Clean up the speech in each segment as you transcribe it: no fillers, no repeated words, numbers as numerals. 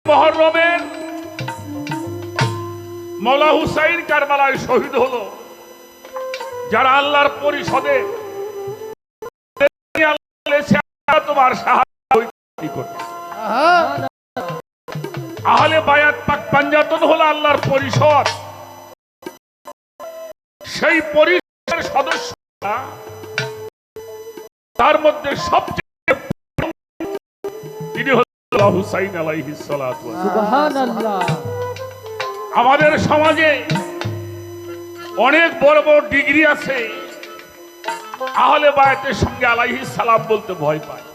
মুহররমের মওলা হুসাইন কারবালায় শহীদ হলো। যারা আল্লাহর পরিষদে তোমার সাহায্য করবে, আহলে বায়াত পাক পাঞ্জাতন হলো আল্লাহর পরিষদ। সেই পরিষদের সদস্য তার মধ্যে সবচেয়ে তিনি হলেন হুসাইন আলাইহিস সালাতু ওয়াস সালাম। সুবহানাল্লাহ। আমাদের সমাজে অনেক বড় বড় ডিগ্রি আছে, আহলে বায়াতের সঙ্গে আলাইহিস সালাম বলতে ভয় পায়।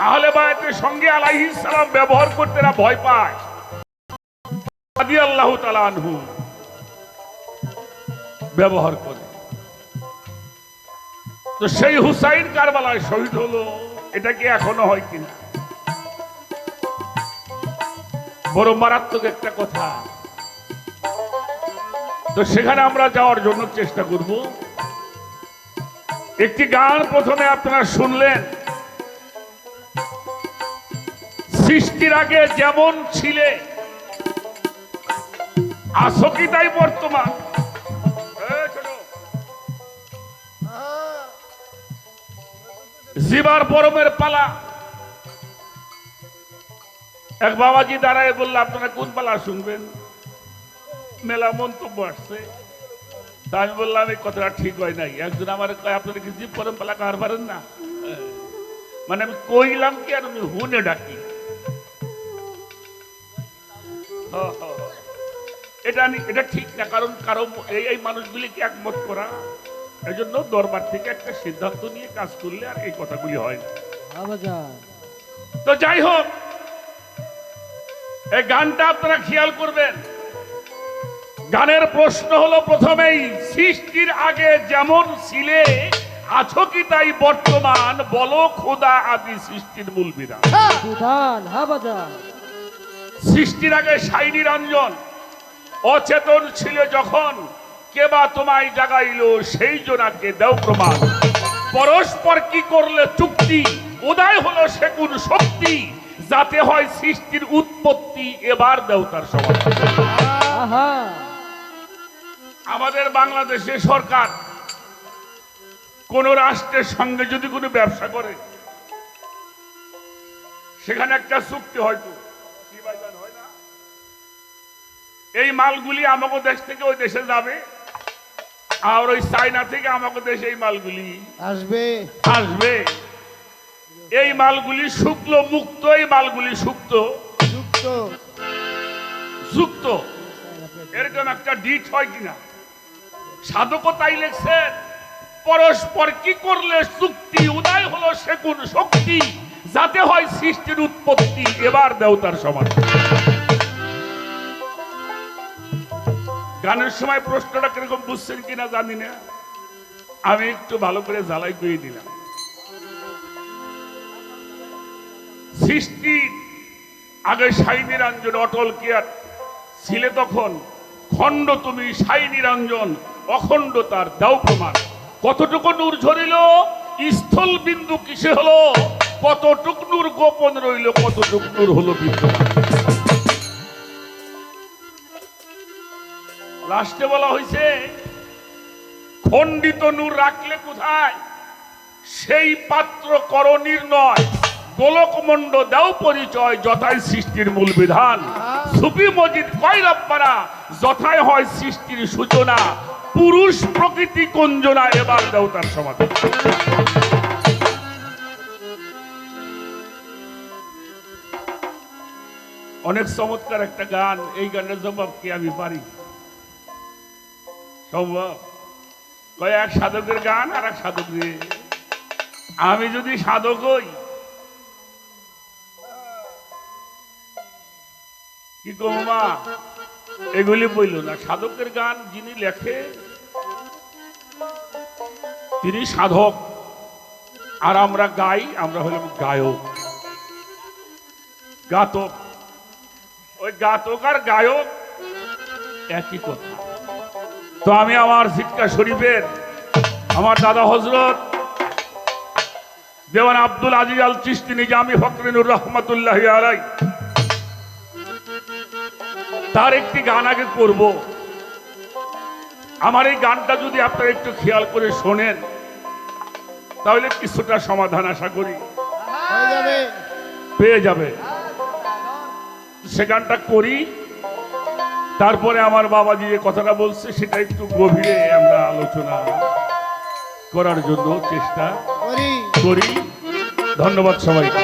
আহলে বায়াতের সঙ্গে আলাইহিস সালাম ব্যবহার করতে না ভয় পায়। রাদিয়াল্লাহু তাআলা আনহু ব্যবহার করে। তো সেই হুসাইন কারবালায় শহীদ হলো, এটা কি এখনো হয় কিনা? বড় মারাত্মক একটা কথা। তো সেখানে আমরা যাওয়ার জন্য চেষ্টা করব। একটি গান প্রথমে আপনারা শুনলেন, সৃষ্টির আগে যেমন ছিলে আছো কি তাই বর্তমান। জিবার পরমের পালা। এক বাবাজি দাঁড়ায় বলল, আপনারা কোন পালা শুনবেন? মেলা মন্তব্য আসছে। তা আমি বললাম এই কথাটা ঠিক হয় নাই। একজন আমার কয়, আপনারা কি জীব পরম পালা কার পারেন না? মানে আমি কইলাম কি আর আমি হুনে ডাকি। এটা ঠিক না, কারণ কারো এই মানুষগুলিকে একমত করা, এই জন্য দরবার থেকে একটা সিদ্ধান্ত নিয়ে কাজ করলে আর এই কথাগুলি হয় না। তো যাই হোক, এই গানটা আপনারা খেয়াল করবেন। গানের প্রশ্ন হলো প্রথমেই, সৃষ্টির আগে যেমন ছিলে আছো কি তাই বর্তমান, বলো খোদা আদি সৃষ্টির মূল বিধান। সৃষ্টির আগে সাই নিরঞ্জন অচেতন ছিল যখন, কেবা তোমায় জাগাইলো সেই জনাকে দেও প্রমাণ। পরস্পর কি করলে চুক্তি, উদয় হলো সে কোন শক্তি, যাতে হয় সৃষ্টির উৎপত্তি, এবার দেও তার সমাধান। আমাদের বাংলাদেশে সরকার কোন রাষ্ট্রের সঙ্গে যদি কোনো ব্যবসা করে, সেখানে একটা চুক্তি হয়তো হয় না, এই মালগুলি আমাকে দেশ থেকে ওই দেশে যাবে, আর ওই চায়না থেকে আমাকে দেশে এই মালগুলি আসবে। এই মালগুলি শুক্ল মুক্ত, এই মালগুলি যুক্ত, এরকম একটা ডিট হয় কিনা? সাধকও তাই লেখছেন, পরস্পর কি করলে চুক্তি, উদয় হলো সে কোন শক্তি, যাতে হয় সৃষ্টির উৎপত্তি, এবার দেবতার সমান। গানের সময় প্রশ্নটা কিরকম বুঝছেন কিনা জানি না, আমি একটু ভালো করে জ্বালাই করে দিলাম। সৃষ্টির আগে সাই নিরঞ্জন অটল কেয়ার ছিলে তখন, খণ্ড তুমি সাই নিরঞ্জন অখণ্ড তার দাও প্রমাণ। কতটুকু নূর ঝরিল স্থল বিন্দু কিসে হলো, কতটুকু নূর গোপন রইল, কতটুকু নূর হলো বিদ্যমান। লাস্টে বলা হয়েছে, খণ্ডিত নূর রাখলে কোথায়, সেই পাত্র কর নির্ণয়, গোলকমণ্ড দাও পরিচয়, যথায় সৃষ্টির মূল বিধান। সুফি মজিদ কয় রব্বানা, যথায় হয় সৃষ্টির সূচনা, পুরুষ প্রকৃতি কুঞ্জনা, এবার দাও তার সমাধান। অনেক চমৎকার একটা গান। এই গানের জবাব কি আমি পারি? সম্ভব? কয় এক সাধকের গান আর এক সাধক। আমি যদি সাধক হই, কি কম মা, এগুলি বইল না। সাধকের গান যিনি লেখে তিনি সাধক, আর আমরা গাই, আমরা হলাম গায়ক, গাতক। ওই গাতক আর গায়ক একই কথা। তো আমি আমার সিক্কা শরীফের আমার দাদা হযরত দেওয়ান আব্দুল আজিজ আল চিশতি নিজামী ফখরুর রহমাতুল্লাহ আলাই তার একটি গান আগে করব। আমার এই গানটা যদি আপনারা একটু খেয়াল করে শোনেন তাহলে কিছুটা সমাধান আশা করি পেয়ে যাবে। সে গানটা করি, তারপরে আমার বাবাজি যে কথাটা বলছে সেটা একটু গভীরে আমরা আলোচনা করার জন্য চেষ্টা করি। ধন্যবাদ সবাইকে।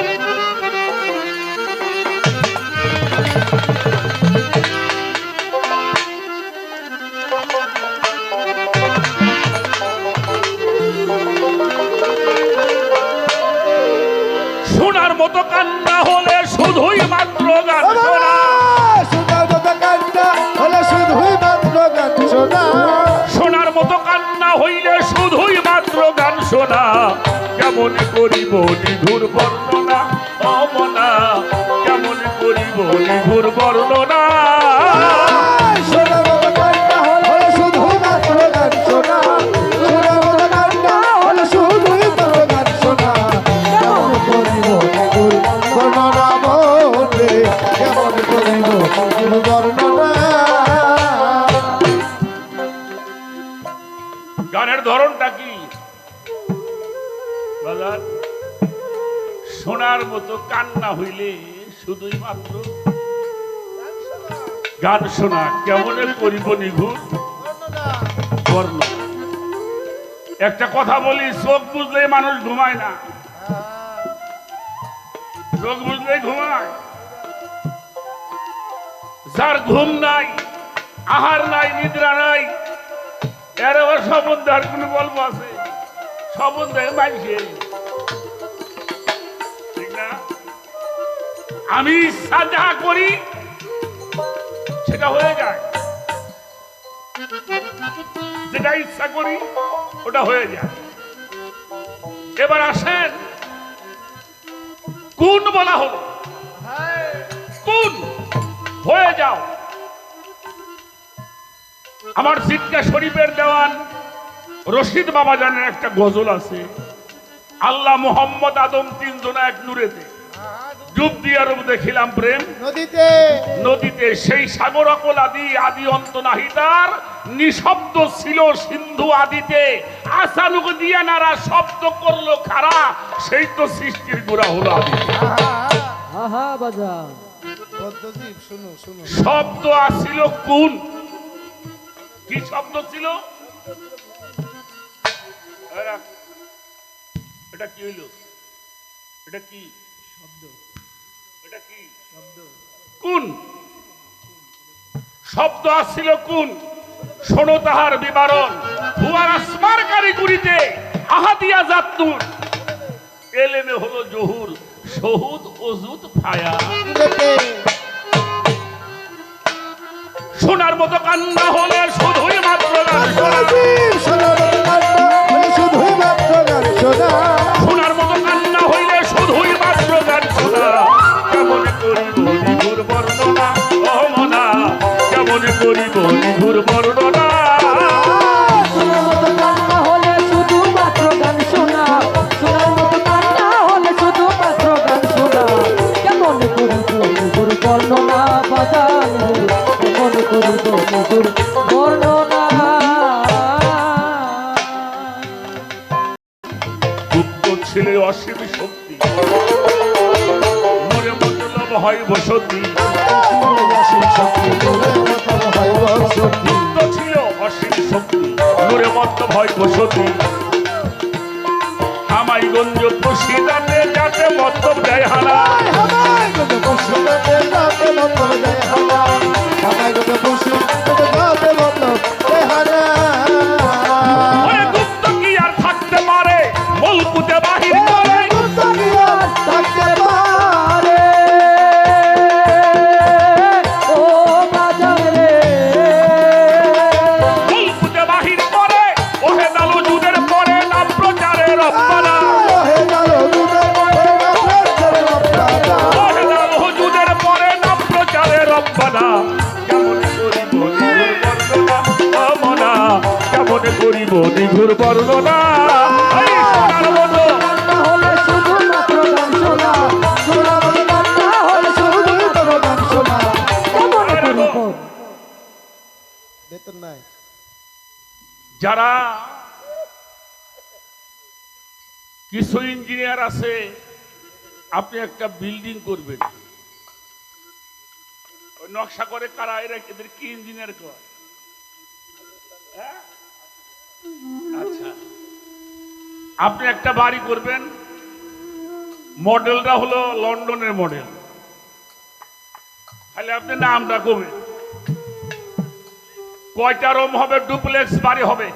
শোনার মতো কান্না হলে শুধুই মাত্র গান শোনা, শোনার মতো কান্না হলে শুধুই মাত্র গান শোনা, শোনার মতো কান্না হইলে শুধুই মাত্র গান শোনা। কেমন করিব নিঘুর বর্ণনা অমনা, কেমন করিব নিঘুর বর্ণনা। শোনার মতো কান্না হলে শুধুই মাত্র গান শোনা, শোনার মতো কান্না হলে শুধুই মাত্র গান শোনা। কেমন করিব নিগুর বর্ণনা বলে, কেমন করিব নিগুর বর্ণনা। গানের ধরনটা কি বাজার? শোনার মতো কান্না হইলে শুধুই মাত্র গান শোনা, কেমনে করিব নিঘুর বর্ণনা। একটা কথা বলি, চোখ বুঝলেই মানুষ ঘুমায় না, চোখ বুঝলেই ঘুমায়। যার ঘুম নাই, আহার নাই, নিদ্রা নাই, এর আবার সম্বন্ধে আর কোন গল্প আছে? সম্বন্ধে মানছে ঠিক না? আমি ইচ্ছা যাহা করি সেটা হয়ে যায়, যেটা ইচ্ছা করি ওটা হয়ে যায়। এবার আসেন, কোন বলা হলো, কোন হয়ে যাও। আমার সিটকা শরীফের দেওয়ান রশিদ বাবা জানের একটা গজল আছে, আল্লাহ মোহাম্মদ আদম তিনজনা এক নূরেতে ডুব দিয়া রূপ দেখিলাম প্রেম নদীতে, নদীতে সেই সাগর অকল আদি, আদি অন্ত নাহি তার, নিঃশব্দ ছিল সিন্ধু আদিতে, আসানুক দিয়া নারা শব্দ করলো খারা, সেই তো সৃষ্টির গোড়া হলো আদি। আহা বাজান পদ্মদীপ শুনো শুনো। শব্দ আসিল কোন? কি শব্দ ছিল? এটা কি হইল? এটা কি শব্দ? এটা কি শব্দ? কোন শব্দ আসছিল? কোন? শোনো তাহার বিবরণ, হুয়ার আসমার কারিগরিতে আহাদিয়া জাতুর, এলেমে হলো জহুর, শহুদ অজুদ ফায়া। শোনার মতো কান্না হলে শুধুই মাত্র গান শোনা, শোনার মতো কান্না হলে শুধুই মাত্র গান শোনা, শোনার মতো কান্না হইলে শুধুই মাত্র গান শোনা। কেমন করিব নিঘুর বর্ণনা অমনা, কেমন করিব নিঘুর বর্ণনা। শোনার মতো কান্না হলে শুধু মাত্র গান শোনা, শোনার মতো কান্না হলে শুধু মাত্র গান শোনা। কেমন করিব নিগুর বর্ণনা বাজান, কেমন করিব নিগুর বর্ণনা। গুপ্ত ছেলে অসীম শক্তি, মনে মতলব হয় বসতি। গুপ্ত ছিল অসীম শক্তি, নূরে মতলব হয় বসতি। হামাইগঞ্জ প্রসিদাতে যাতে মতলব দেয় হানা, ওরে গুপ্ত কি আর থাকতে পারে মলকুতে বাহির করে। থাকতে পারে ও বাজান রে, মলকুতে বাহির করে, ওহে দালু যুদের পরে নাম প্রচারে রব্বানা, ওহে দালু যুদের পরে নাম প্রচারে রব্বানা। কেমন করিব নিঘুর বর্ণনা অমনা, কেমন করিব নিঘুর বর্ণনা। এই শোনার মতো হলে শুধু যারা কিছু ইঞ্জিনিয়ার আছে, আপনি একটা বিল্ডিং করবেন, ওই নকশা করে কারা, এদের কি ইঞ্জিনিয়ার কয়? হ্যাঁ? আচ্ছা, আপনি একটা বাড়ি করবেন, মডেলটা হলো লন্ডনের মডেল, তাহলে আপনি নামটা কমে কয়টা রুম হবে? ডুপ্লেক্স বাড়ি হবে।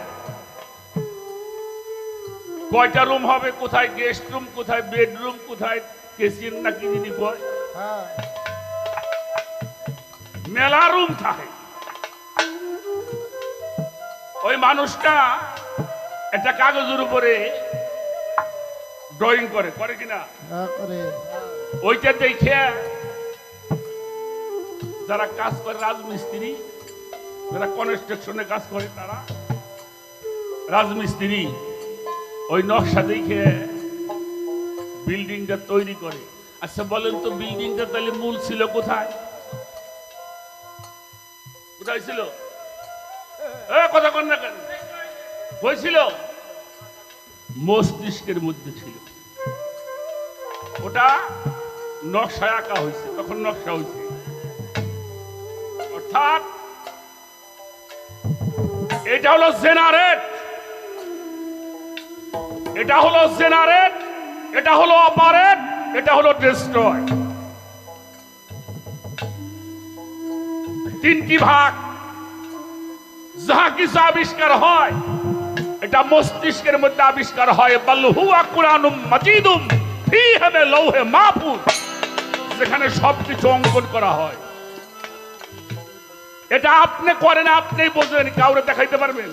কয়টা রুম হবে? কোথায় গেস্ট রুম, কোথায় বেডরুম, কোথায় কিচেন না কি জিনিস কয়, মেলা রুম থাকে। ওই মানুষটা একটা কাগজের উপরে ড্রয়িং করে, করে কিনা? ওইটা দেখে যারা কাজ করে, রাজমিস্ত্রি, যারা কনস্ট্রাকশনে কাজ করে, তারা রাজমিস্ত্রি ওই নকশা দেখে বিল্ডিংটা তৈরি করে। আচ্ছা বলেন তো, বিল্ডিংটা তাহলে মূল ছিল কোথায়? কোথায় ছিল? কথা কন না কেন? হয়েছিল মস্তিষ্কের মধ্যে ছিল। ওটা নকশায় আঁকা হয়েছে, তখন নকশা হয়েছে। অর্থাৎ এটা হলো জেনারেট, এটা হলো জেনারেট, এটা হলো অপারেট, এটা হলো ডিস্ট্রয়। তিনটি ভাগ। যাহা কিছু আবিষ্কার হয়, এটা মস্তিষ্কের মধ্যে আবিষ্কার হয়। বাল হুয়া কুরআনুম মাজিদুম ফীহি লাওহে মাহফুজ, যেখানে সবকিছু অঙ্কন করা হয়। এটা আপনি করেন, আপনি বোঝেন, কাউরে দেখাইতে পারবেন?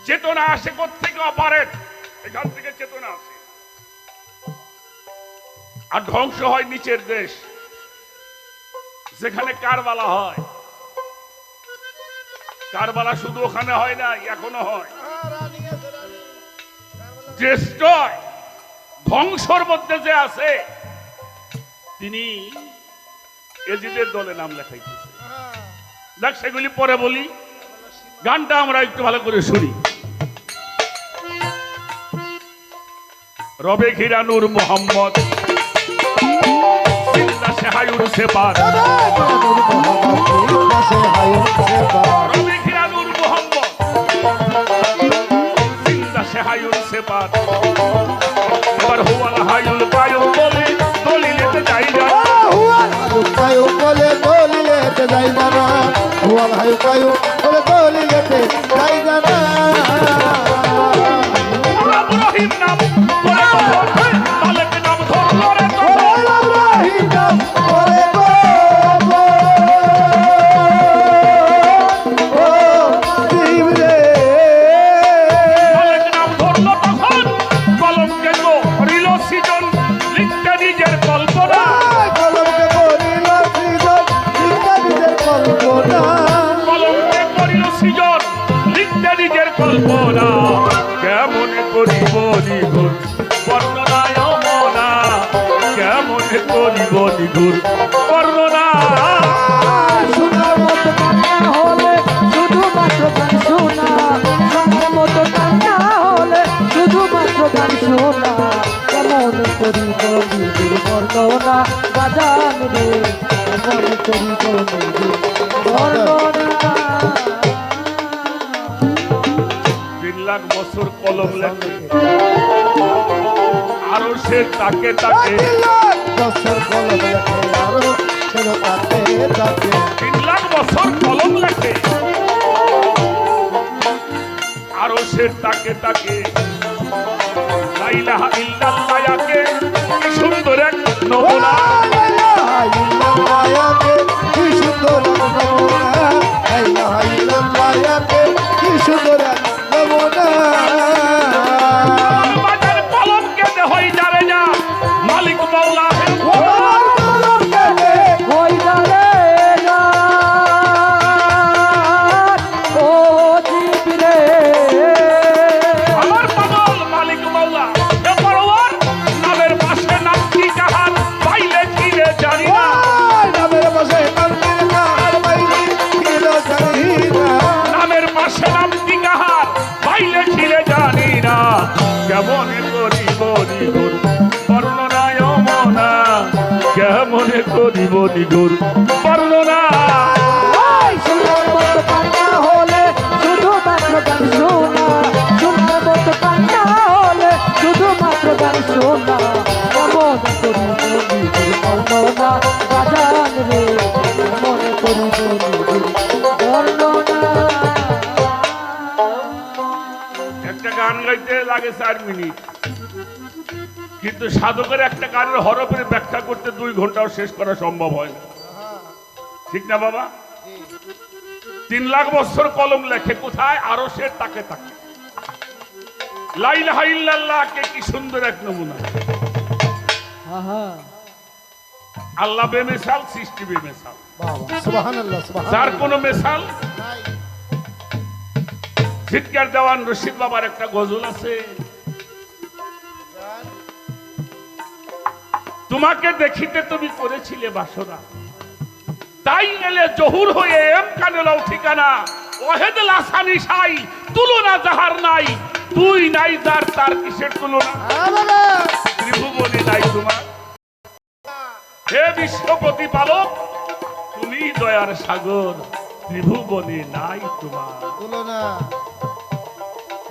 চেতনা আসে কোত্থেকে? অপারেট, এখান থেকে চেতনা আসে। আর ধ্বংস হয় নিচের দেশ, যেখানে কারবালা হয়। কারবালা শুধু ওখানে হয় না, এখনো হয়। ডিস্ট্রয়, ধ্বংসর মধ্যে যে আছে, তিনি এজিদের দলে নাম লেখাইতেছে। দেখ, সেগুলি পরে বলি, গানটা আমরা একটু ভালো করে শুনি। রবে ঘিরা নূর মোহাম্মদ, জিন্দা সেহায়ুর সেপার। রবে ঘিরা নূর মোহাম্মদ, জিন্দা সেহায়ুর সেপার। এবার হুয়াল হায়ুল কায়ুম বলে দলিলেতে যাই না, হুয়াল হায়ুম বলে দলিলেতে যাই না, হুয়াল হায়ুম বলে দলিলেতে যাই না। ইব্রাহিম নাম করে মালিক নাম ধরলো রে, ইব্রাহিম নাম করে গো ও দিবরে, মালিক নাম ধরলো তখন কলমকে করিল সৃজন, লিখতে নিজের কল্পনা। কলমকে করিল সৃজন, লিখতে নিজের কল্পনা। কলমকে করিল সৃজন, লিখতে নিজের কল্পনা। কেমন করিব নিগুর বর্ণনায় মনা, কেমন করিব নিগুর বর্ণনা। শোনার মতো কান্না হলে শুধুমাত্র গান শোনা, শোনার মতো কান্না হলে শুধুমাত্র গান শোনা। কেমন করিব নিজের বর্ণনা বাজান রে, কেমন করিব নিজের বর্ণনা। 3 লাখ বছর কলম লেখে, আরো সে তাকে তাকে। বছর কলম লেখে, আরো ছিল তাকে তাকে। 3 লাখ বছর কলম লেখে, আরো সে তাকে তাকে। লা ইলাহা ইল্লাল্লাহকে কি সুন্দর এক নমুনা। কি সুন্দর নমুনা, কি সুন্দর নমুনা। বাজার কলমকে দেহই যাবে না, মালিক মাওলা ওই জানে না ও জিবরে, আমার পাগল মালিক মাওলা। এ পরওয়ার নামের পাশে নামটি যাহা, নিগুর বর্ণনায় মনা কেমনে করিব নিগুর বর্ণনা শোনার মতো কান্না হলে শুধুমাত্র গান শোনা শোনার মতো কান্না হলে শুধুমাত্র গান শোনা কেমন করিব নিজের বর্ণনা বাজান রে কেমন করিব নিজের বর্ণনা একটা গান গাইতে লাগে 4 মিনিট, কিন্তু সাধকের একটা গানের হরফের ব্যাখ্যা করতে 2 ঘন্টাও শেষ করা সম্ভব হয় না, ঠিক না বাবা? 3 লাখ বছর কলম লেখে কোথায়? আরশের তাকে তাকে। লা ইলাহা ইল্লাল্লাহ কে কি সুন্দর এক নমুনা। আহা আল্লাহ বেমিসাল, সৃষ্টি বেমিসাল, বাবা সুবহানাল্লাহ যার সুবহানাল্লাহ কোনো মেসাল নাই। জিতকার দেওয়ান রশিদ বাবার একটা গজল আছে, তোমাকে দেখিতে তুমি করেছিলে বাসনা, তাই এলে জহুর হয়ে এম কানে লও ঠিকানা, ওহেদ লাসানি সাই তুলনা যাহার নাই, তুই নাই যার তার কিসের তুলনা, বাবা ত্রিভুবনে নাই তোমার। হে বিশ্ব প্রতিপালক তুমি দয়ার সাগর, ত্রিভুবনে নাই তোমার। তুলনা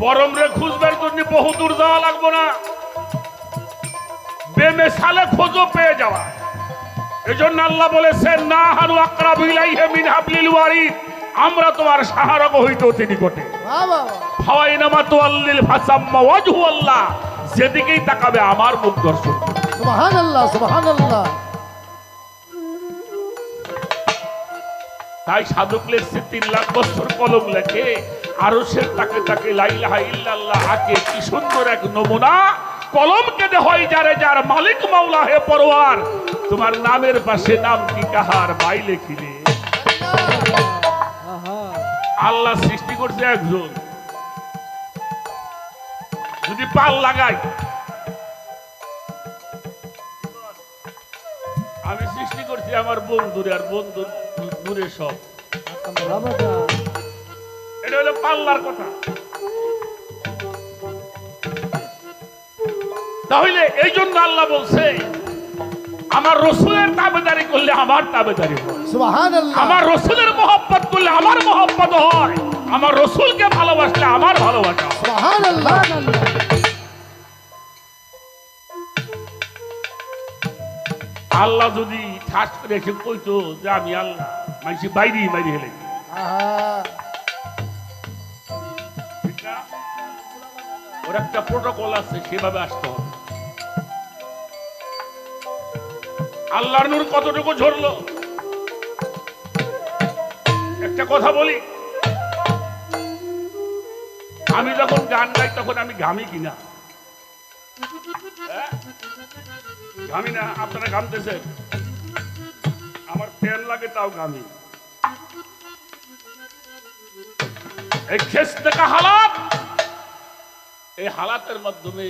পরম রে খুঁজবার জন্য বহু দূর যাওয়া লাগবো না, বেমেসালে খোঁজো পেয়ে যাওয়া। এজন্য আল্লাহ বলেছেন না হানু আকরাবু ইলাইহি মিন হাবলিল ওয়ারিদ, আমরা তোমার সাহারক হইতে অতি নিকটে। বাবা ফাওয়াইনামা তুআল্লিল ফাসাম্মা ওয়াজহু আল্লাহ, যেদিকেই তাকাবে আমার মুখ দর্শন। সুবহানাল্লাহ সুবহানাল্লাহ। তাই সাধক লেখছে 3 লাখ বছর কলম লেখে আরশের তাকে তাকে লা ইলাহা ইল্লাল্লাহ আকে কি সুন্দর এক নমুনা। কলম কেঁদে হয় যারে যার মালিক মাওলা হে পরওয়ার, তোমার নামের পাশে নাম কি কাহার বাই লেখিলে। আহা আল্লাহ সৃষ্টি করছে একজন, যদি পাল লাগাই, আমি সৃষ্টি করছি আমার বন্ধুরে, আর বন্ধু দূরে সব, বাবা যা এটা হলো পাল্লার কথা। তাহলে এই জন্য আল্লাহ বলছে আমার রসুলের তাবেদারি করলে আমার তাবেদারি হয়, সুবহানাল্লাহ। আমার রসুলের মহব্বত করলে আমার মহব্বত হয়, আমার রসুলকে ভালোবাসলে আমার ভালোবাসা হয়। সুবহানাল্লাহ। আল্লাহ যদি ঠাস করে এসে কইতো যে আমি আল্লাহ, মানুষ বাইরে বাইরে হেলে, আহা ঠিক না? ওর একটা প্রোটোকল আছে, সেভাবে আসতে হবে। আল্লাহর নূর কতটুকু ঝরলো, একটা কথা বলি, আমি যখন গান গাই তখন আমি ঘামি কিনা? হ্যাঁ? ঘামি না? আপনারা ঘামতেছেন? আমার ফ্যান লাগে তাও ঘামি। এই খেস দেখা হালাত, এই হালাতের মাধ্যমে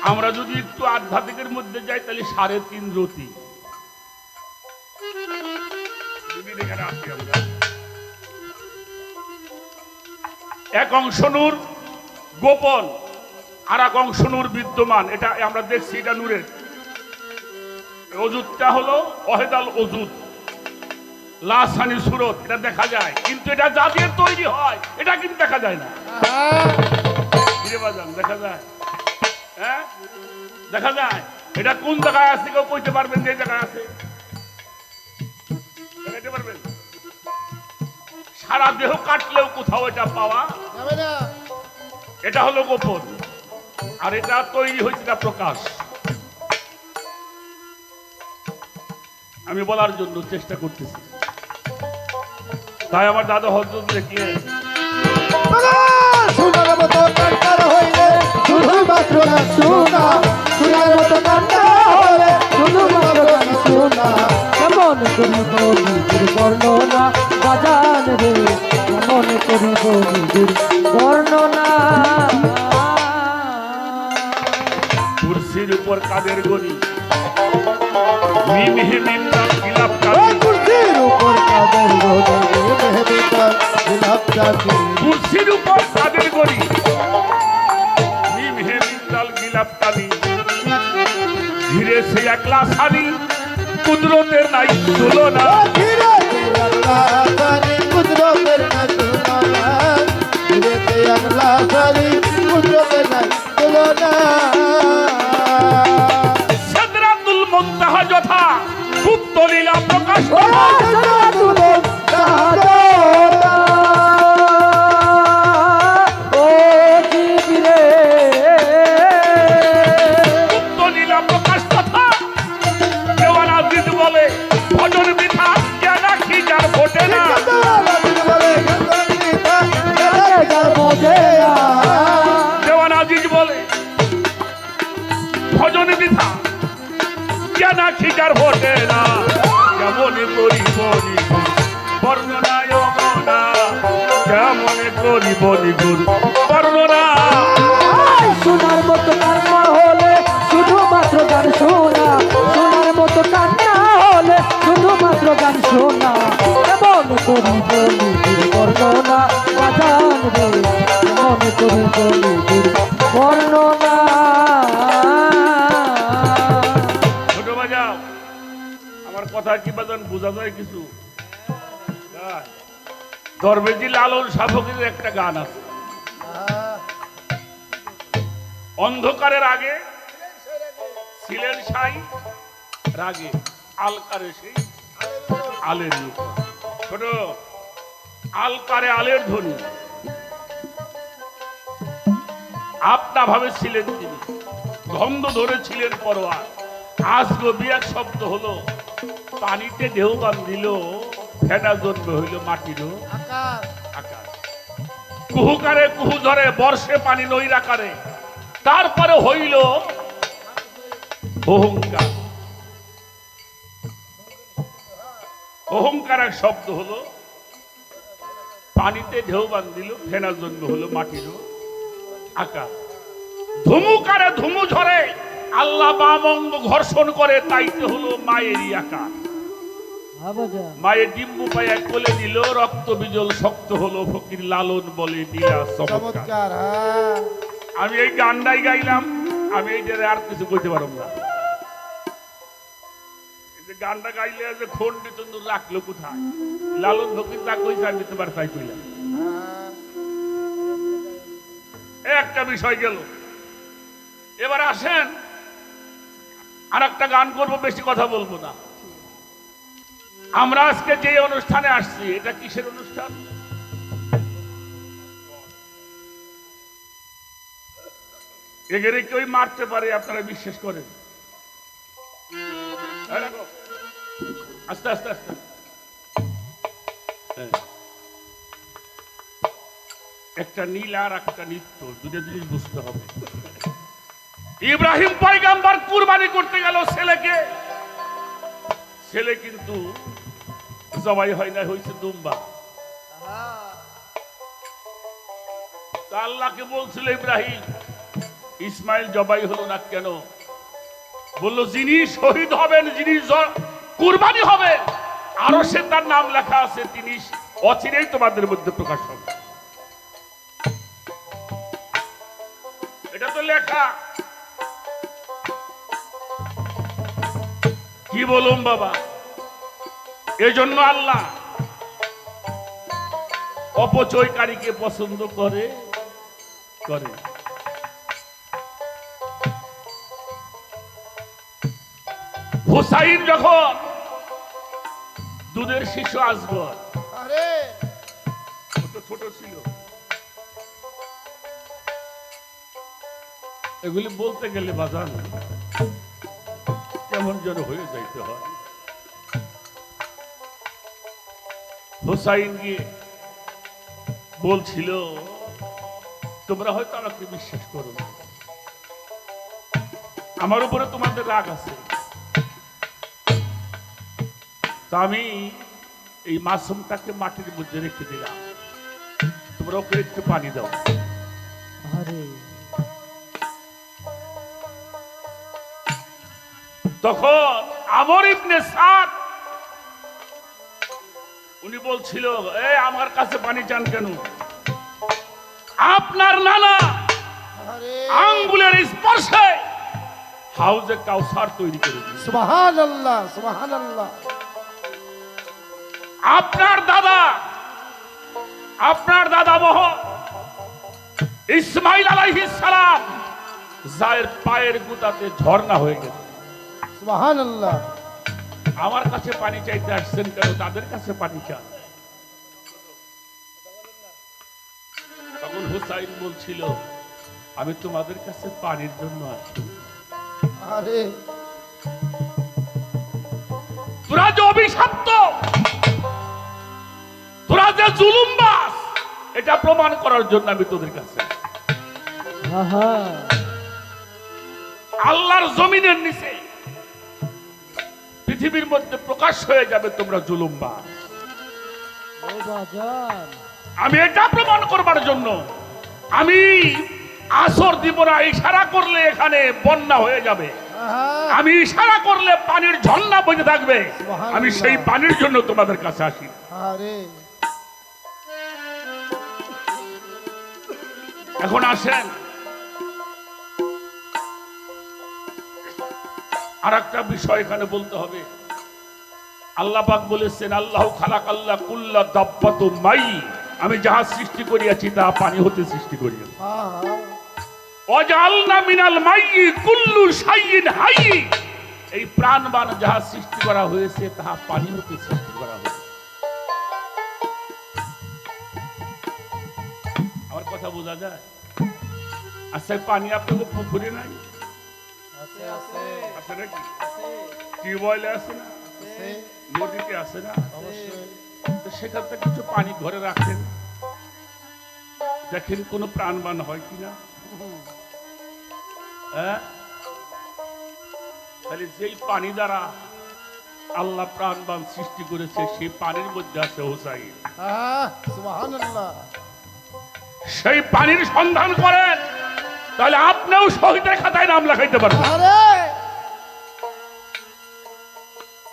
আমরা যদি একটু আধ্যাত্মিকের মধ্যে যাই তাহলে 3.5 রতি এখানে আসি আমরা। এক অংশ নূর গোপন, আর এক অংশ নূর বিদ্যমান, এটা আমরা দেখছি, এটা নূরের অজুদটা হলো ওয়াহিদাল অজুদ, লাসানি সুরত, এটা দেখা যায়, কিন্তু এটা যা দিয়ে তৈরি হয় এটা কিন্তু দেখা যায় না। ফিরে বাজান দেখা যায়, হ্যাঁ দেখা যায়। এটা কোন জায়গায় আছে কেউ কইতে পারবেন? যে জায়গায় আছে দেখাইতে পারবেন? সারা দেহ কাটলেও কোথাও এটা পাওয়া যাবে না। এটা হলো গোপন, আর এটা তৈরি হয়েছে না প্রকাশ। আমি বলার জন্য চেষ্টা করতেছি। তাই আমার দাদা হজরত দেখলে বাবা শোনার মতো কান্নার হইলে শুধুমাত্র গান শোনা। শোনার মতো কান্না হলে শুধুমাত্র গান শোনা। কেমন করিব নিজের বর্ণনা বাজান রে কেমন করিব নিজের বর্ণনা কুরসির উপর কাদের গনি মিম হে মিম নাম খিলাফ ওই কাদের, কুরসির উপর কাদের গোদে মেহবিতার খিলাফ কাদের। কুরসির উপর কাদের গনি মিম হে মিম রপ্তানি ধীরে সে একলা সারি কুদরতের নাই তুলনা ধীরে ধীরে আল্লাহ সারি কুদরতের নাই তুলনা ধীরে ধীরে আল্লাহ সারি কুদরতের নাই তুলনা সিদরাতুল মুনতাহা যথা গুপ্ত লীলা প্রকাশ ও সিদরাতুল মুনতাহা ও জিবরে গুপ্ত লীলা প্রকাশ কথা দেওয়ান আজিজ বলে ভজন বৃথা জ্ঞান রাখি যার ফোটে না দেওয়ান আজিজ বলে ভজন বৃথা জ্ঞান রাখি যার ফোটে না কেমন করিব বর্ণনায় মনা কেমন করিব নিগুণ বর্ণনা সোনার মতো কান্না হলে শুধুমাত্র গান শোনা সোনার মতো কান্না হলে শুধুমাত্র গান শোনা কেমন করি বলি বর্ণনা বাজান রে কেমন করি বলি বর্ণনা ছোট বাজাও আমার কথা কি বাজান বোঝা যায় কিছু দরবেজি লালন সাধকের একটা গান আছে অন্ধকারের আগে ছিলেন সাই রাগে আলকারে সেই আলের রূপ ছোট আলকারে আলের ধ্বনি আপনা ভাবে ছিলেন তিনি গন্ধ ধরেছিলেন পরোয়া আজ গবি এক শব্দ হলো পানিতে দেহ বান্ধিল ফেনা জন্ম হইল মাটির আকার কুহুকারে কুহু ধরে বর্ষে পানি নৈরাকারে তারপরে হইল অহংকার অহংকার এক শব্দ হলো পানিতে ঢেউ বান্ধিল ফেনা জন্ম হলো মাটির আকার ধুমুকারে ধুমু ঝরে আল্লাহ বামঙ্গ ঘর্ষণ করে তাইতে হলো মায়েরই আকার মায়ের ডিম্বু পায়ে কোলে নিল রক্ত বিজল শক্ত হলো ফকির লালন বলে নীলা চমৎকার চমৎকার আমি এই গানটাই গাইলাম আমি এইটারে আর কিছু কইতে পারব না এই যে গানটা গাইলে যে খন্ডি তন্দুর রাখলো কোথায় লালন ফকির যা কইছে আমি তোমার তাই কইলাম একটা বিষয় গেল এবার আসেন আর একটা গান করব বেশি কথা বলবো না আমরা আজকে যে অনুষ্ঠানে আসছি এটা কিসের অনুষ্ঠান এগেরে কেউ মারতে পারে আপনারা বিশ্বাস করেন আস্তে আস্তে আস্তে একটা নীল আর একটা নিত্য দুটো জিনিস বুঝতে হবে ইব্রাহিম পয়গাম্বর কুরবানি করতে গেল ছেলেকে ছেলে কিন্তু জবাই হয় না হয়েছে দুম্বা আল্লাহকে বলছিল ইব্রাহিম ইসমাইল জবাই হলো না কেন বললো যিনি শহীদ হবেন যিনি কুরবানি হবে আরো সে তার নাম লেখা আছে তিনি অচিরেই তোমাদের মধ্যে প্রকাশ হবে এটা তো লেখা কি বলুন বাবা এজন্য আল্লাহ অপচয়কারীকে পছন্দ করে করে হুসাইন যখন দুধের শিশু আসগর ছোট ছোট ছিল এগুলি বলতে গেলে বাজান কেমন যেন হয়ে যাইতে হয় হুসাইন গিয়ে বলছিল তোমরা হয়তো আমাকে বিশ্বাস করো না আমার উপরে তোমাদের রাগ আছে তা আমি এই মাসুমটাকে মাটির মধ্যে রেখে দিলাম তোমরা ওকে একটু পানি দাও তখন আমর ইবনে সাদ উনি বলছিল এই আমার কাছে পানি চান কেন আপনার নানা আঙ্গুলের স্পর্শে হাউজে কাউসার তৈরি করে দিয়েছে। সুবহানাল্লাহ, সুবহানাল্লাহ। আপনার দাদা মোহ ইসমাইল আলাইহিস সালাম যায়ের পায়ের গুতাতে ঝর্ণা হয়ে গেছে। সুবহানাল্লাহ। আমার কাছে পানি চাইতে আসছেন কেন? তাদের কাছে পানি চান। তখন হুসাইন বলছিল, আমি তোমাদের কাছে পানির জন্য আসছি। আরে তোরা যে অভিশপ্ত, তোরা যে জুলুমবাজ, এটা প্রমাণ করার জন্য আমি তোদের কাছে। আহা আল্লাহর জমিনের নিচে পৃথিবীর মধ্যে প্রকাশ হয়ে যাবে তোমরা জুলুমবাজ। ও বাজান আমি এটা প্রমাণ করবার জন্য আমি আসর দিব না। ইশারা করলে এখানে বন্যা হয়ে যাবে, আহা, আমি ইশারা করলে পানির ঝর্ণা বইতে থাকবে। আমি সেই পানির জন্য তোমাদের কাছে আসি। আরে এখন আসেন, আর একটা বিষয় এখানে বলতে হবে। আল্লাহ পাক বলেছেন, আল্লাহ খালাকাল্লাহ কুল্লা দাব্বাতু মাই, আমি যাহা সৃষ্টি করিয়াছি তা পানি হতে সৃষ্টি করিয়াছি। আহা, ওয়াজআলনা মিনাল মাইয়ি কুল্লু শাইইন হাইয়্যি, এই প্রাণবান যাহা সৃষ্টি করা হয়েছে তাহা পানি হতে সৃষ্টি করা হয়েছে। আমার কথা বোঝা যায়? আচ্ছা, পানি আপনাদের পুকুরে নাই? আছে আছে আছে নাকি? টিউবওয়েলে আছে না? আছে, নদীতে আছে না? অবশ্যই। তো সেখান থেকে কিছু পানি ঘরে রাখেন, দেখেন কোনো প্রাণবান হয় কিনা। হ্যাঁ, তাহলে যেই পানি দ্বারা আল্লাহ প্রাণবান সৃষ্টি করেছে সেই পানির মধ্যে আছে হুসাইন। আহা, সুবহানাল্লাহ। সেই পানির সন্ধান করেন, তাহলে আপনিও শহীদের খাতায় নাম লেখাইতে পারবেন। আরে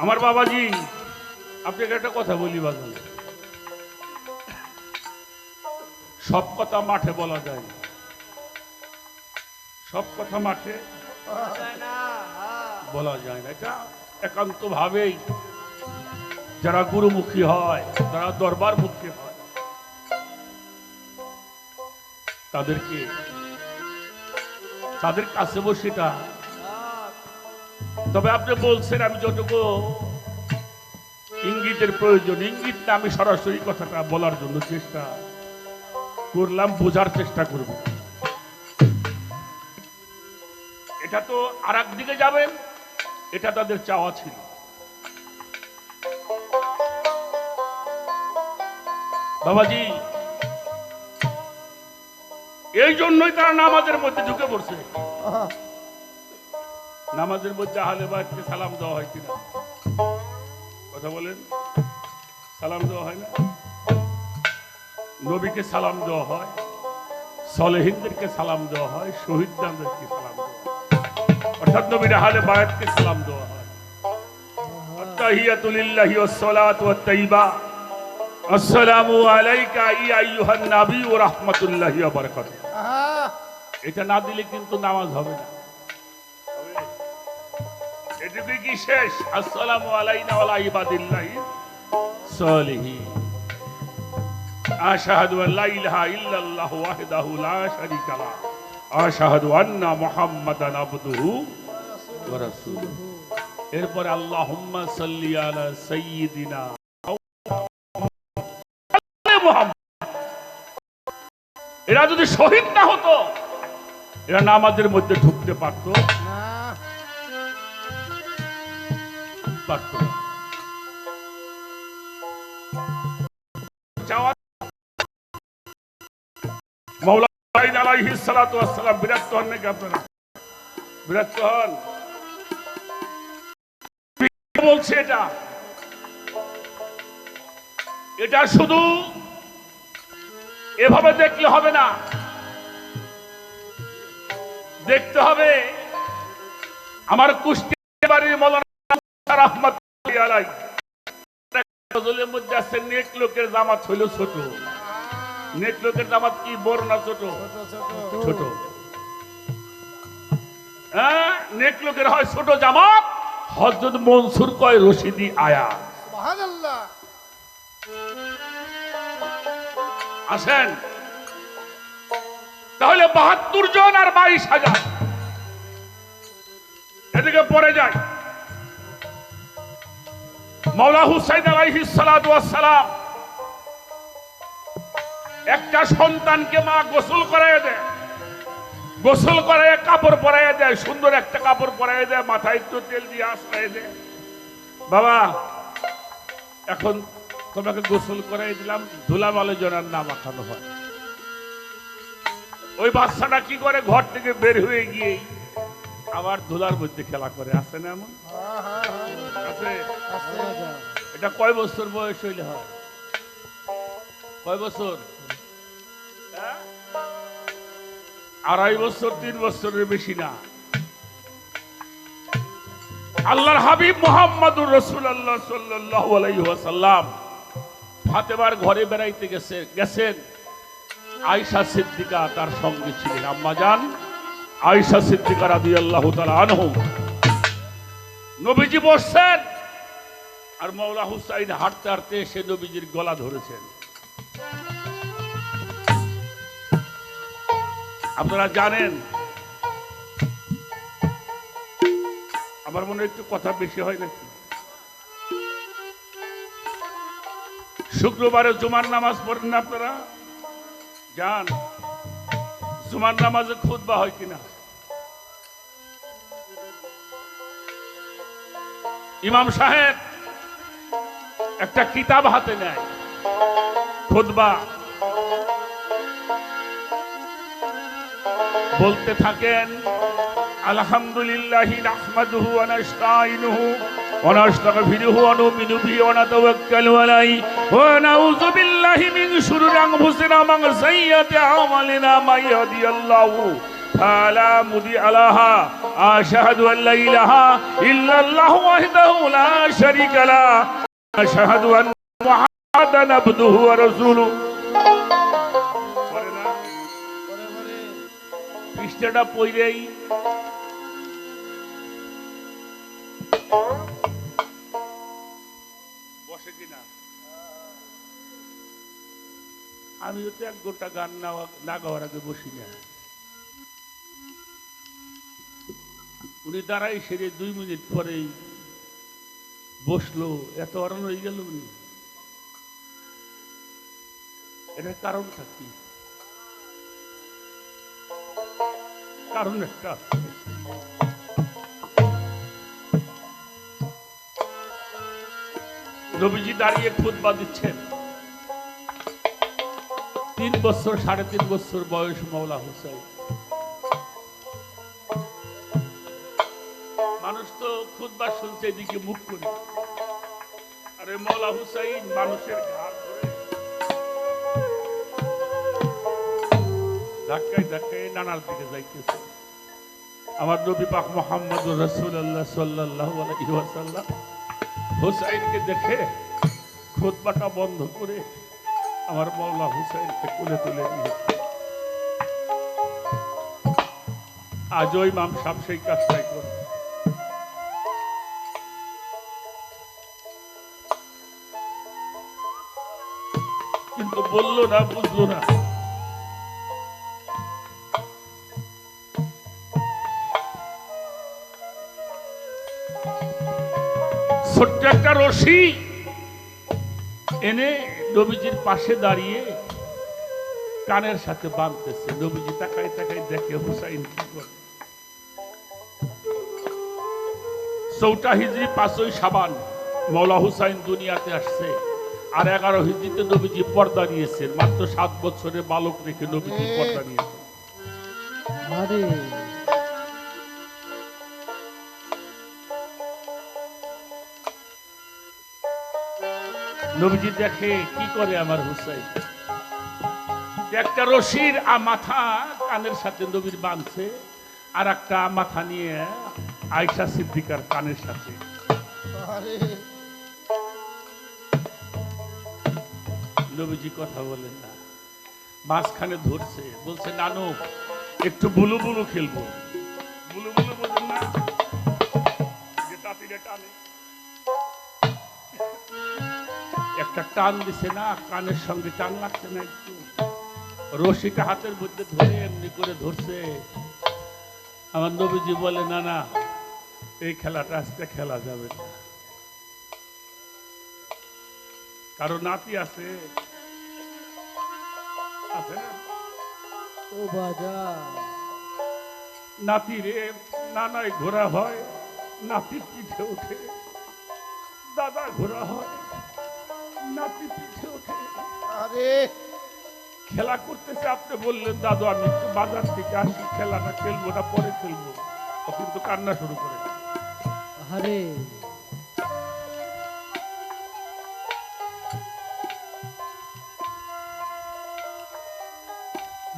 আমার বাবাজি, আপনাকে একটা কথা বলি বাজান, সব কথা মাঠে বলা যায় না। সব কথা মাঠে বলা যায় না। এটা একান্ত ভাবেই যারা গুরুমুখী হয়, যারা দরবারমুখী হয়, তাদের কাছে বসেটা। তবে আপনি বলছেন আমি যতটুকু ইঙ্গিতের প্রয়োজন, ইঙ্গিত না, আমি সরাসরি কথাটা বলার জন্য চেষ্টা করলাম, বোঝার চেষ্টা করব। এটা তো আর দিকে যাবেন, এটা তাদের চাওয়া ছিল। বাবাজি, এই জন্যই তারা নামাজের মধ্যে ঢুকে পড়ছে। আহা, নামাজের মধ্যে আহলে বাইতকে সালাম দেওয়া হয় কিনা? কথা বলেন, সালাম দেওয়া হয় না? নবীকে সালাম দেওয়া হয়, সলেহিনদেরকে সালাম দেওয়া হয়, শহীদদেরকে সালাম দেওয়া হয়, অর্থাৎ নবীর আহলে বাইতকে সালাম দেওয়া হয়। আত্তাহিয়াতু লিল্লাহি ওয়াস সালাতু ওয়াত তাইয়্যিবা, আসসালামু আলাইকা ইয়া আইয়ুহান নাবী ওয়া রাহমাতুল্লাহি ওয়া বারাকাতুহু। আহা, এটা না দিলে কিন্তু নামাজ হবে না। এটুকুই কি শেষ? আসসালামু আলাইনা ওয়া আলা ইবাদিল্লাহি সালিহিন, আশহাদু আল লা ইলাহা ইল্লাল্লাহু ওয়াহদাহু লা শারীকা লাহু, আশহাদু আন্না মুহাম্মাদান আবদুহু ওয়া রাসূলুহু। এরপর আল্লাহুম্মা সাল্লি আলা সাইয়্যিদিনা মুহাম্মদ। এরা যদি শহীদ না হতো, এরা নামাজের মধ্যে ঢুকতে পারতো না, পারতো না। চাওয়া মাওলানা আলাইহিস সালাতু ওয়াস সালাম বিরক্ত হন নাকি আপনারা? বিরক্ত হন? বলছে এটা শুধু এভাবে দেখলে হবে না, দেখতে হবে আমার কুষ্টিয়া বাড়ির মাওলানা রাহমাতুল্লাহি আলাইহি নজরের মধ্যে আছে নেক লোকের জামাত হইল ছোট। নেক লোকের জামাত কি বড় না ছোট? ছোট ছোট ছোট। হ্যাঁ, নেক লোকের হয় ছোট জামাত, হযরত মনসুর কয় রশিদি আয়া। সুবহানাল্লাহ। আসেন তাহলে ৭২ জন আর ২২,০০০ এদিকে পড়ে যায়। মাওলা হুসাইন আলাইহিস সালাতু ওয়াস সালাম একটা সন্তানকে মা গোসল করায় দেয়, গোসল করায় কাপড় পরাইয়া দেয়, সুন্দর একটা কাপড় পরাইয়া দেয়, মাথায় একটু তেল দিয়ে আশ্রয় দেয়, বাবা এখন তোমাকে গোসল করাই দিলাম, ধুলাবালি জনার না মাখানো হয়। ওই বাচ্চাটা কি করে, ঘর থেকে বের হয়ে গিয়ে আবার ধুলার মধ্যে খেলা করে। আছে না এমন? আছে। এটা কয় বছর বয়স হইলে হয়? কয় বছর? ২.৫ বছর, ৩ বছরের বেশি না। আল্লাহর হাবিব মুহাম্মদুর রাসূলুল্লাহ সাল্লাল্লাহু আলাইহি ওয়াসাল্লাম ফাতেমার ঘরে বেড়াইতে গেছেন। আয়েশা সিদ্দিকা তার সঙ্গে ছিলেন। আম্মা জান আয়েশা সিদ্দিকা রাদিয়াল্লাহু তাআলা আনহা নবীজি বসছেন, আর মাওলা হুসাইন হাঁটতে হাঁটতে এসে নবীজির গলা ধরেছেন। আপনারা জানেন, আমার মনে হয় একটু কথা বেশি হয় নাকি, শুক্রবারে জুমার নামাজ পড়েন না আপনারা? যান, জুমার নামাজে খুতবা হয় কিনা? ইমাম সাহেব একটা কিতাব হাতে নেয়, খুতবা বলতে থাকেন, আলহামদুলিল্লাহি নাহমাদুহু ওয়া নাস্তাঈনুহু ওয়া নাস্তাগফিরুহু ওয়া নু'মিনু বিহি ওয়া নাতাওয়াক্কালু আলাইহি ওয়া নাউযু বিল্লাহি মিন শুরুরি আনফুসিনা ওয়া মিন সাইয়্যাতি আমালিনা মান ইয়াহদিয়াল্লাহু ফালা মুদিল্লা লাহু আশহাদু আল লা ইলাহা ইল্লাল্লাহু ওয়াহদাহু লা শারীকা লাহু আশহাদু আন্না মুহাম্মাদান আবদুহু ওয়া রাসূলুহু। পৃষ্ঠাটা পড়েই বসে কিনা? আমিও তো এক গোটা গান না গাওয়ার আগে বসি না। উনি দাঁড়াই সেরে 2 মিনিট পরেই বসলো, এত অরণ হয়ে গেল উনি। এটার কারণটা কি? কারণ একটা আছে। নবীজি দাঁড়িয়ে খুতবা দিচ্ছেন। 3 বছর 3.5 বছর বয়স মাওলা হুসাইন। মানুষ তো খুতবা শুনছে এদিকে মুখ করে, আরে মাওলা হুসাইন মানুষের ঘাড় ধরে ধাক্কায় ধাক্কায় নানার দিকে যাইতেছে। আমার নবী পাক মুহাম্মদুর রাসূলুল্লাহ সাল্লাল্লাহু আলাইহি ওয়াসাল্লাম হুসাইনকে দেখে খুতবাটা বন্ধ করে আমার মাওলা হুসাইনকে কোলে তুলে নিয়েছে। আজও ইমাম সাহেব সেই কাজটাই করে। কিন্তু বললো না, বুঝলো না। ছোট্ট একটা রশি এনে নবীজির পাশে দাঁড়িয়ে কানের সাথে বাঁধতেছে। নবীজি তাকাই তাকাই দেখে হুসাইন কি করে। 4টা হিজরি 5ই শাবান মাওলা হুসাইন দুনিয়াতে আসছে, আর 11 হিজরিতে নবীজি পর্দা নিয়েছেন। মাত্র 7 বছরের বালক রেখে নবীজি পর্দা নিয়েছেন। নবীজি দেখে কি করে আমার হুসাইন, একটা রশির মাথা কানের সাথে নবীর বাঁধছে, আর একটা মাথা নিয়ে আয়েশা সিদ্দিকার কানের সাথে। নবীজি কথা বলেন না, মাঝখানে ধরছে, বলছে নানু একটু বুলু বুলু খেলবো। বুলু বুলু বলেন না, নাতিরে টানে, একটা টান দিছে না, কানের সঙ্গে টান লাগছে না একটু, রশিটা হাতের মধ্যে ধরে এমনি করে ধরছে। আমার নবীজি বলে, না না, এই খেলাটা আজকে খেলা যাবে না, কারো নাতি আছে আছে না, ও বাজার নাতি রে নানায় ঘোরা হয়, নাতি পিঠে ওঠে, দাদা ঘোরা হয়, নাতি পিঠে ওঠে। আরে খেলা করতেছে, আপনি বললেন দাদু আমি একটু বাজার থেকে আসি, খেলাটা খেলবো না পরে খেলবো, ও কিন্তু কান্না শুরু করে। আরে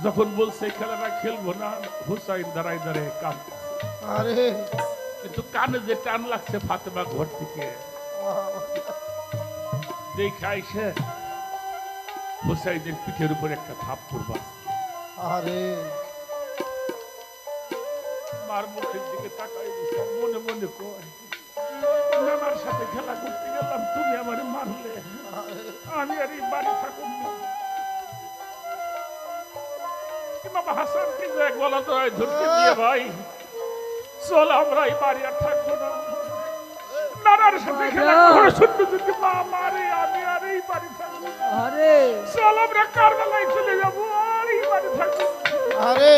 যখন বলছে খেলাটা খেলবো না, হুসাইন দাঁড়াই দাঁড়ায় কাঁদতেছে, আরে কিন্তু কানে যে টান লাগছে ফাতেমা ঘর থেকে দেখে আইসে হুসাইনের পিঠের উপর একটা থাপ্পড় বাজছে। আরে মার মুখের দিকে তাকাই দিছে, মনে মনে কয়, নানার সাথে খেলা করতে গেলাম, তুমি আমারে মারলে, আমি আর এই বাড়ি থাকুন না। ইমাম হাসানকে যে গলা ধরায় ধরতে দিয়ে, ভাই চল আমরা এই বাড়ি আর থাকবো না, নানার সাথে খেলা করে শুনতে যদি মা মারে, আমি আর এই বাড়ি থাকবো না, আরে চল আমরা কারবালায় চলে যাবো, আর এই বাড়ি থাকবো না। আরে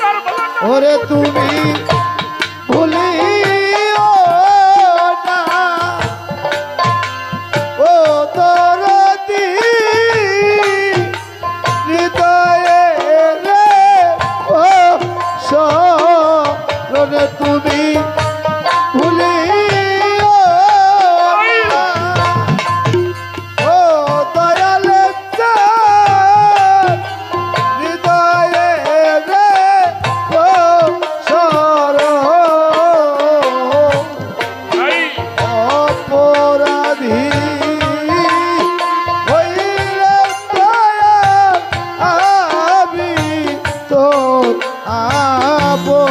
কারবালা না ওরে তুমি ভুলিও না ও দরদি হৃদয়ে রে ও শরণে তুমি ভুলিও না ও দয়াল চাঁদ হৃদয়ে রে ও শরণ এই অপরাধী হইলে দয়াল আমি তোর আপন।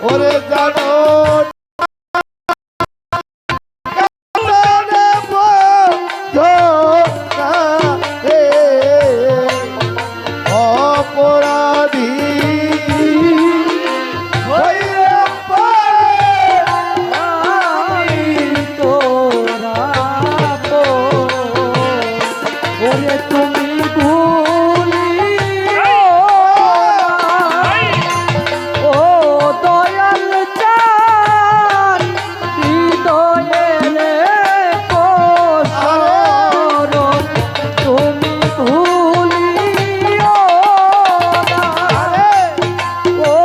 ওরে জানো জানে বন্ধু না রে, অপরাধী হইলে পরে আমি তোরা ওরে তুমি ভুলিও না, ও দয়াল চাঁদ হৃদয়ে রেখো শরণ, তুমি ভুলিও না, ও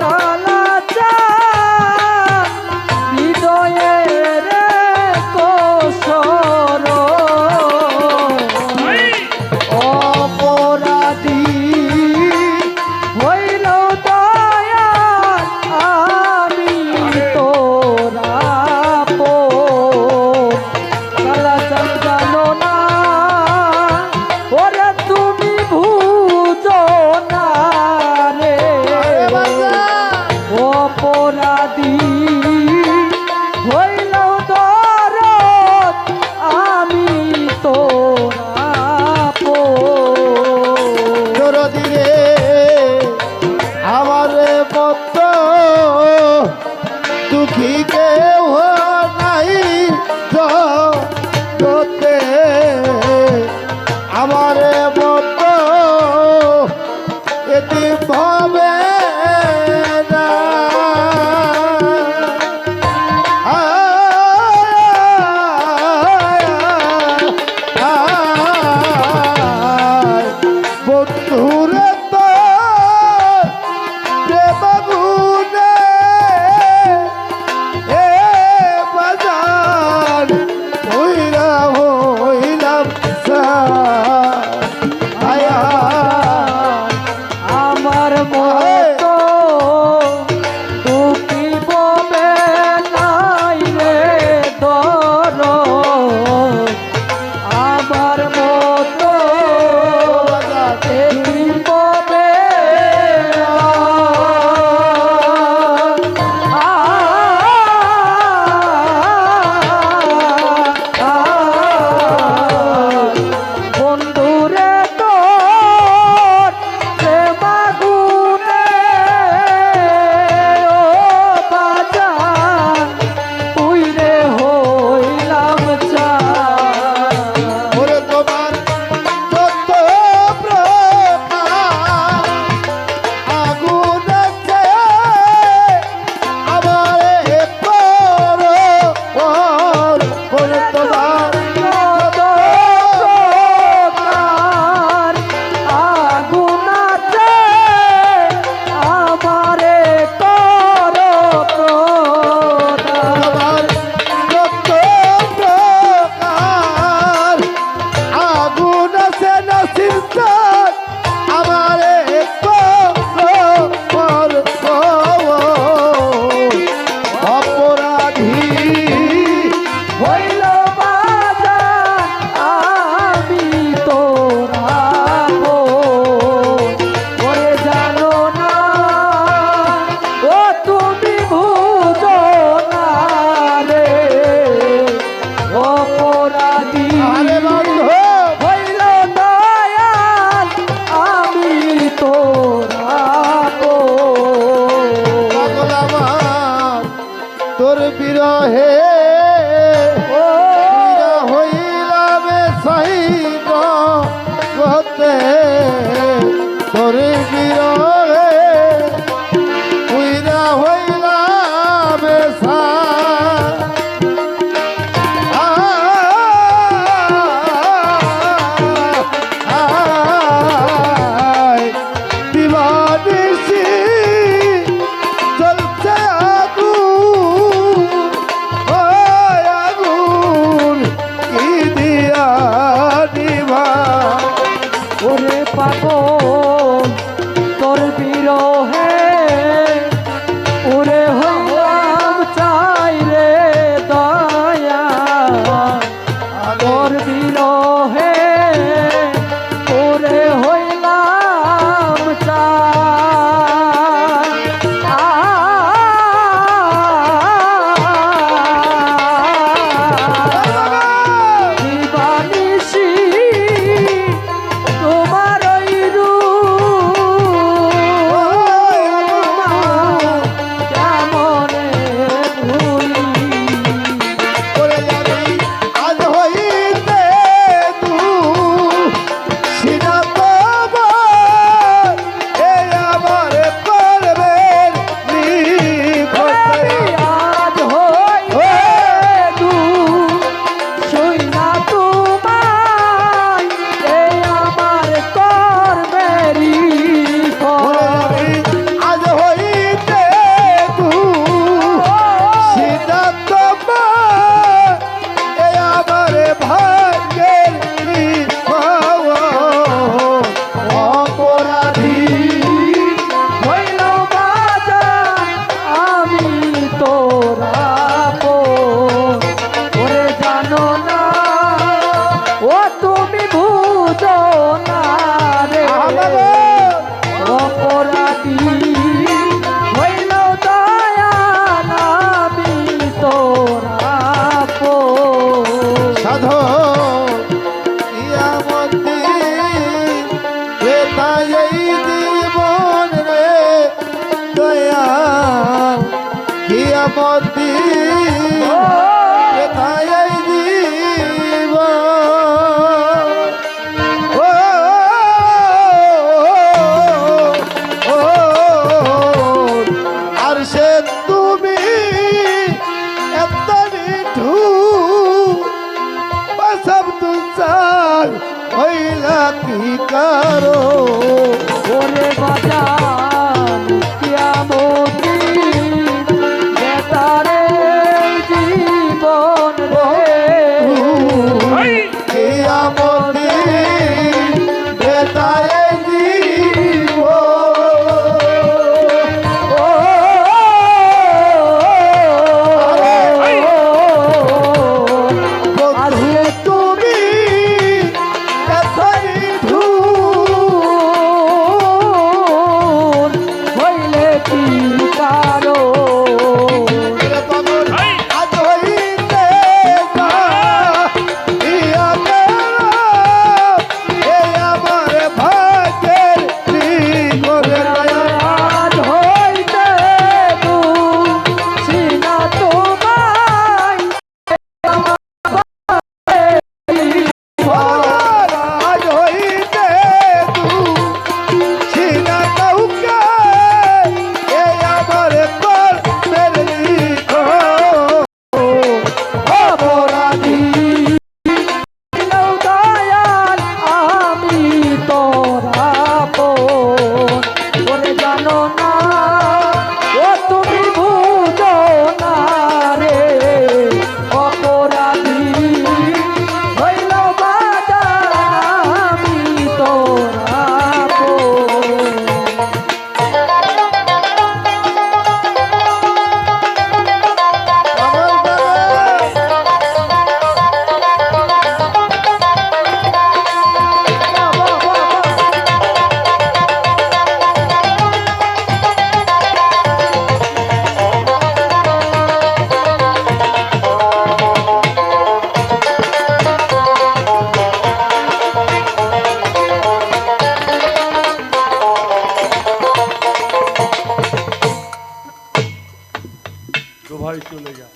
কালা চাঁদ হৃদয়ে রেখো শরণ, অপরাধী হইল দয়াল আমি তোরা কালা চাঁদ জানো না, ওরে তুমি বুঝো না রে, অপরাধী হইল দরদ আমি তোরা দরদি রে আমার মত দুঃখী কেউ নাই জগতে, আমার মত এটি ভাবে না। বন্ধুরে তো দেবগুনে এ বাজার হইলাম আয়া আমার মতো দুঃখী ববে নাই রে দর, আমার মতো দুঃখী ববে নাই। তোর বিরহে পীড়া হইলাম সাহিত হতে তোর বিরহে পীড়া হইলাম দিবানিসি চলছে আগুন কি দিয়া দিবা ওরে পাগল তোর বিরহে ওরে হইলাম চাই রে দয়া তোর বিরহে ওরে হইলাম দিবানিসি তোমার ওই কেমনে ভুলি ওরে আমি আজ হইতে তু সিনা তোমার এই আমার করবে আজ হইতে দু শুই না তোমায় এই আমার করবেরি আজ হইতে তু সিনা তোমার এই আমার ভাগ্যের অপরাধী হইল বাজার আমি তোরা ওরে জানো না ও তুমি বুঝো না রে অপরাধী হইল দয়াল আমি তোরা সাধু ইয়ামতি রেতাই জীবন রে দয়া ইয়ামতি রেতাই জীবন ও আর সে তুমি এত নিঠুর সব তুলসার হইলা কি কারো ওরে বাজান কিয়ামতি বেতারে জীবন রে এই, কিয়ামতি বেতায় জীব আর তুমি এত নিঠুর ভয় চলে যায়।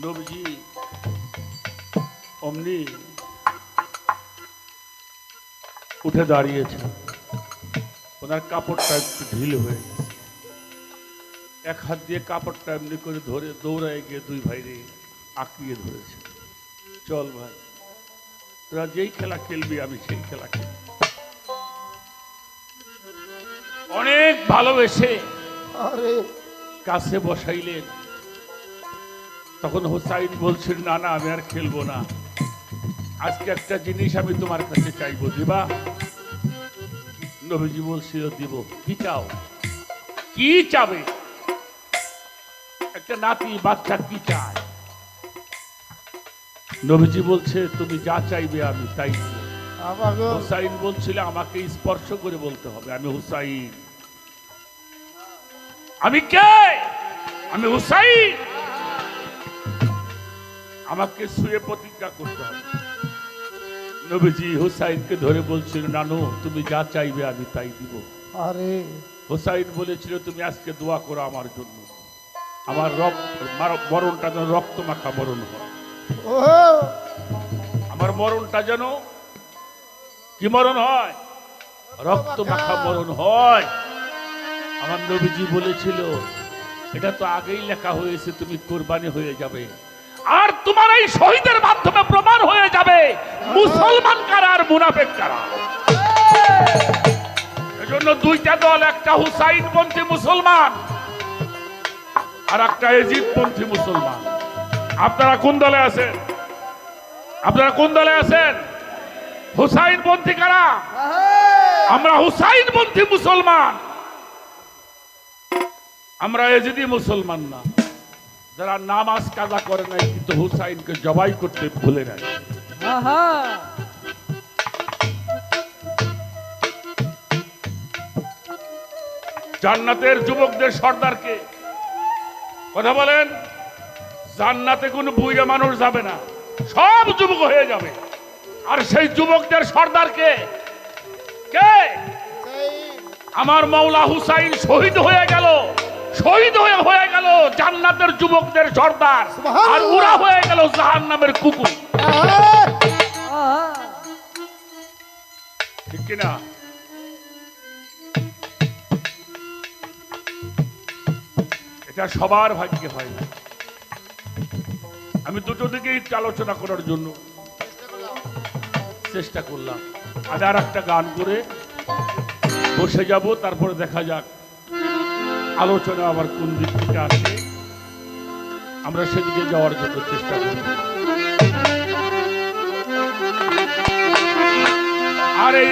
নবীজি অমনি উঠে দাঁড়িয়েছে, ওনার কাপড়টা একটু ঢিল হয়ে গেছে, এক হাত দিয়ে কাপড়টা এমনি করে ধরে দৌড়ায় গিয়ে দুই ভাইরে আঁকড়িয়ে ধরেছে। চল ভাই, তোরা যেই খেলা খেলবি আমি সেই খেলা খেলবি। অনেক ভালোবেসে আরে কাছে বসাইলেন। তখন হুসাইন বলছেন, না না আমি আর খেলবো না, আজকে একটা জিনিস আমি তোমার কাছে চাইবো, দিবা? নবীজি বলছিল দিব। কি চাও? কি চাবে? একটা নাতি বাচ্চা কি চায়? নবীজি বলছে, তুমি যা চাইবে আমি তাই দিব। আমাকে হুসাইন বলছিল, আমাকে স্পর্শ করে বলতে হবে আমি হুসাইন। আমি কে? আমি হুসাইন। আমাকে শুয়ে প্রতিজ্ঞা করতে হবে। নবীজি হুসাইনকে ধরে বলছিল, নানু তুমি যা চাইবে আমি তাই দিব। আরে হুসাইন বলেছিল, তুমি আজকে দোয়া করো আমার জন্য, আমার মরণটা যেন রক্ত মাখা মরণ হয়। ও আমার মরণটা যেন কি মরণ হয়? রক্ত মাখা মরণ হয়। আমার নবীজি বলেছিল, এটা তো আগেই লেখা হয়েছে, তুমি কোরবানি হয়ে যাবে, আর তোমার এই শহীদের মাধ্যমে প্রমাণ হয়ে যাবে মুসলমান কারা আর মুনাফিক কারা। এজন্য দুইটা দল, একটা হুসাইনপন্থী মুসলমান আর একটা এজিদপন্থী মুসলমান। আপনারা কোন দলে আছেন? আপনারা কোন দলে আছেন? হুসাইনপন্থী কারা? আমরা হুসাইনপন্থী মুসলমান, আমরা এজিদি মুসলমান না, যারা নামাজ কাজা করে নাই কিন্তু হুসাইনকে জবাই করতে ভুলে নাই। আহা জান্নাতের যুবকদের সর্দারকে কথা বলেন, জান্নাতে কোনো বুইরা মানুষ যাবে না, সব যুবক হয়ে যাবে। আর সেই যুবকদের সর্দারকে কে? আমার মাওলা হুসাইন শহীদ হয়ে গেল, শহীদ হয়ে গেল জান্নাতের যুবকদের সর্দার, আর ওরা হয়ে গেল জাহান্নামের কুকুর। আহা ঠিক কিনা? এটা সবার ভাগ্যে হয় না। আমি দুটো দিকেই একটু আলোচনা করার জন্য চেষ্টা করলাম। আজ আর একটা গান করে বসে যাব, তারপরে দেখা যাক আলোচনা আবার কোন দিক থেকে আসে, আমরা সেদিকে যাওয়ার জন্য চেষ্টা করব। আরে